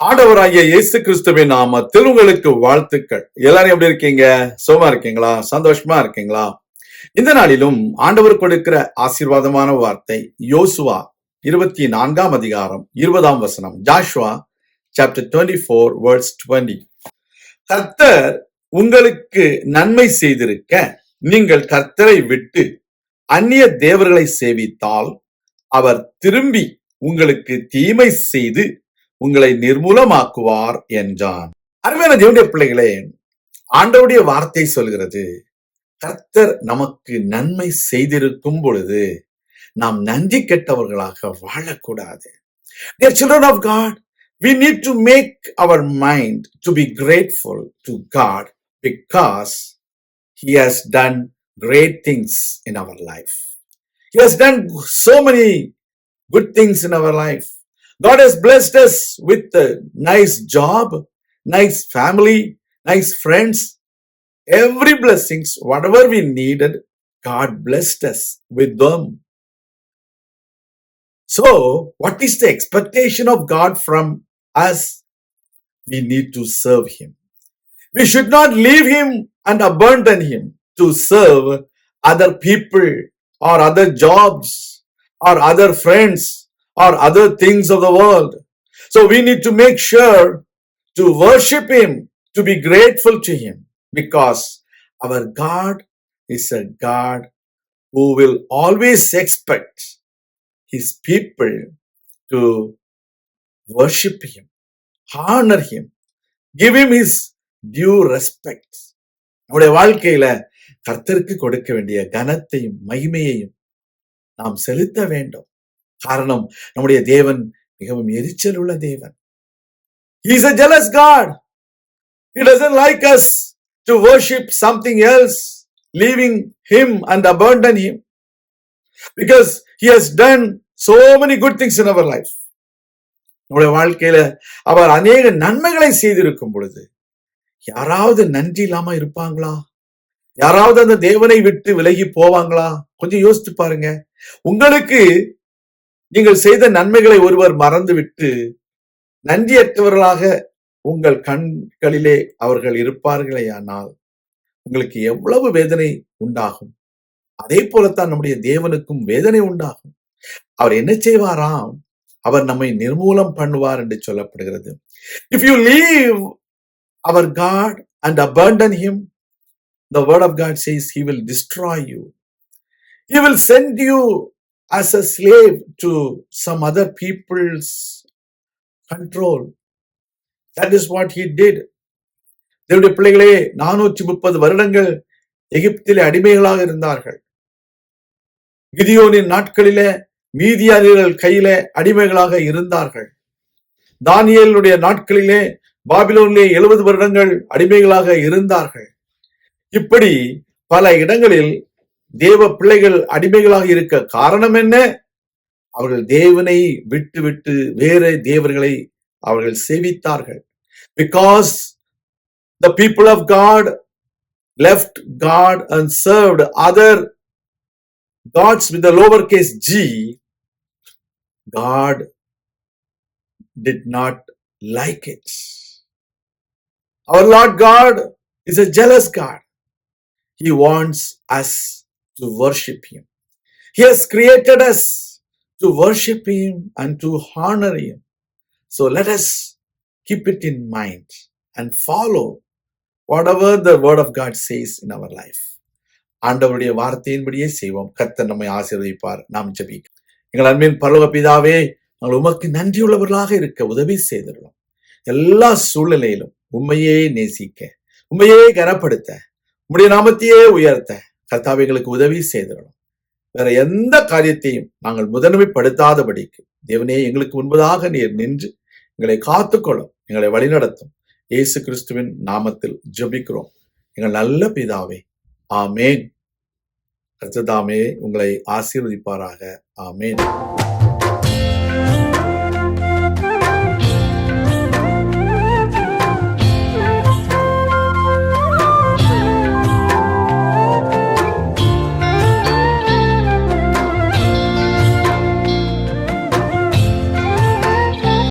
ஆண்டவராகிய இயேசு கிறிஸ்துவின் நாமத்தில் உங்களுக்கு வாழ்த்துக்கள். எல்லாரும் எப்படி இருக்கீங்க? சுகமா இருக்கீங்களா? சந்தோஷமா இருக்கீங்களா? இந்த நாளிலும் ஆண்டவர் கொடுக்கிற ஆசீர்வாதமான வார்த்தை யோசுவா 24 அதிகாரம் 20 வசனம். Joshua chapter 24 verse 20. கர்த்தர் உங்களுக்கு நன்மை செய்திருக்க நீங்கள் கர்த்தரை விட்டு அந்நிய தேவர்களை சேவித்தால் அவர் திரும்பி உங்களுக்கு தீமை செய்து உங்களை நிர்மூலமாக்குவார் என்றான். அருமையான தேவனுடைய பிள்ளைகளே, ஆண்டவருடைய வார்த்தை சொல்கிறது, கர்த்தர் நமக்கு நன்மை செய்திருக்கும் பொழுது நாம் நன்றி கெட்டவர்களாக வாழக்கூடாது. Dear children of God, we need to make our mind to be grateful to God because He has done great things in our life. He has done so many good things in our life. God has blessed us with a nice job, nice family, nice friends. Every blessings, whatever we needed, God blessed us with them. So, what is the expectation of God from us? We need to serve Him. We should not leave Him and abandon Him to serve other people or other jobs or other friends or other things of the world. So we need to make sure to worship Him, to be grateful to Him, because our God is a God who will always expect His people to worship Him, honor Him, give Him His due respect. நம்முடைய வாழ்க்கையில கர்த்தருக்கு கொடுக்க வேண்டிய கனத்தையும் மகிமையையும் நாம் செலுத்த வேண்டும். காரணம், நம்முடைய தேவன் மிகவும் எரிச்சல் உள்ள தேவன். He is a jealous God. He doesn't like us to worship something else, leaving Him and abandon Him, because He has done so many good things in our life. நம்முடைய வாழ்க்கையில அவர் அநேக நன்மைகளை செய்திருக்கும் பொழுது யாராவது நன்றி இல்லாம இருப்பாங்களா? யாராவது அந்த தேவனை விட்டு விலகி போவாங்களா? கொஞ்சம் யோசித்து பாருங்க. உங்களுக்கு நீங்கள் செய்த நன்மைகளை ஒருவர் மறந்துவிட்டு நன்றியற்றவர்களாக உங்கள் கண்களிலே அவர்கள் இருப்பார்களேயானால் உங்களுக்கு எவ்வளவு வேதனை உண்டாகும். அதே போலத்தான் நம்முடைய தேவனுக்கும் வேதனை உண்டாகும். அவர் என்ன செய்வாராம்? அவர் நம்மை நிர்மூலம் பண்ணுவார் என்று சொல்லப்படுகிறது. If you leave our God and abandon Him, the word of God says He will destroy you. He will send you as a slave to some other people's control. That is what He did. தேவனுடைய பிள்ளைகளே, 430 வருடங்கள் எகிப்திலே அடிமைகளாக இருந்தார்கள். கிதியோனின் நாட்களிலே மீதியானியர்கள் கையிலே அடிமைகளாக இருந்தார்கள். தானியேலுடைய நாட்களிலே பாபிலோனிலே 70 வருடங்கள் அடிமைகளாக இருந்தார்கள். இப்படி பல இடங்களில் தேவ பிள்ளைகள் அடிமைகளாக இருக்க காரணம் என்ன? அவர்கள் தேவனை விட்டு விட்டு வேற தேவர்களை அவர்கள் சேவித்தார்கள். Because the people of God left God and served other gods with the lowercase g, God did not like it. Our Lord God is a jealous God. He wants us to worship Him. He has created us to worship Him and to honor Him. So let us keep it in mind and follow whatever the word of God says in our life. ஆண்டவருடைய வார்த்தையின்படியே செய்வோம். கர்த்தர் நம்மை ஆசீர்வதிப்பார். நாம் ஜெபிப்போம். எங்கள் அன்பின் பரலோக பிதாவே, நாங்கள் உமக்கு நன்றியுள்ளவர்களாக இருக்க உதவி செய்திருக்கிறோம். எல்லா சூழ்நிலையிலும் உம்மையே நேசிக்க, உம்மையே கனப்படுத்த, உம்முடைய நாமத்தையே உயர்த்த கர்த்தாவே எங்களுக்கு உதவி செய்திடணும். வேற எந்த காரியத்தையும் நாங்கள் முதன்மைப்படுத்தாதபடிக்கு தேவனே எங்களுக்கு முன்பதாக நீர் நின்று எங்களை காத்துக்கொள்ளும், எங்களை வழிநடத்தும். இயேசு கிறிஸ்துவின் நாமத்தில் ஜெபிக்கிறோம் எங்கள் நல்ல பிதாவே. ஆமேன். கர்த்தர் தாமே உங்களை ஆசீர்வதிப்பாராக. ஆமேன்.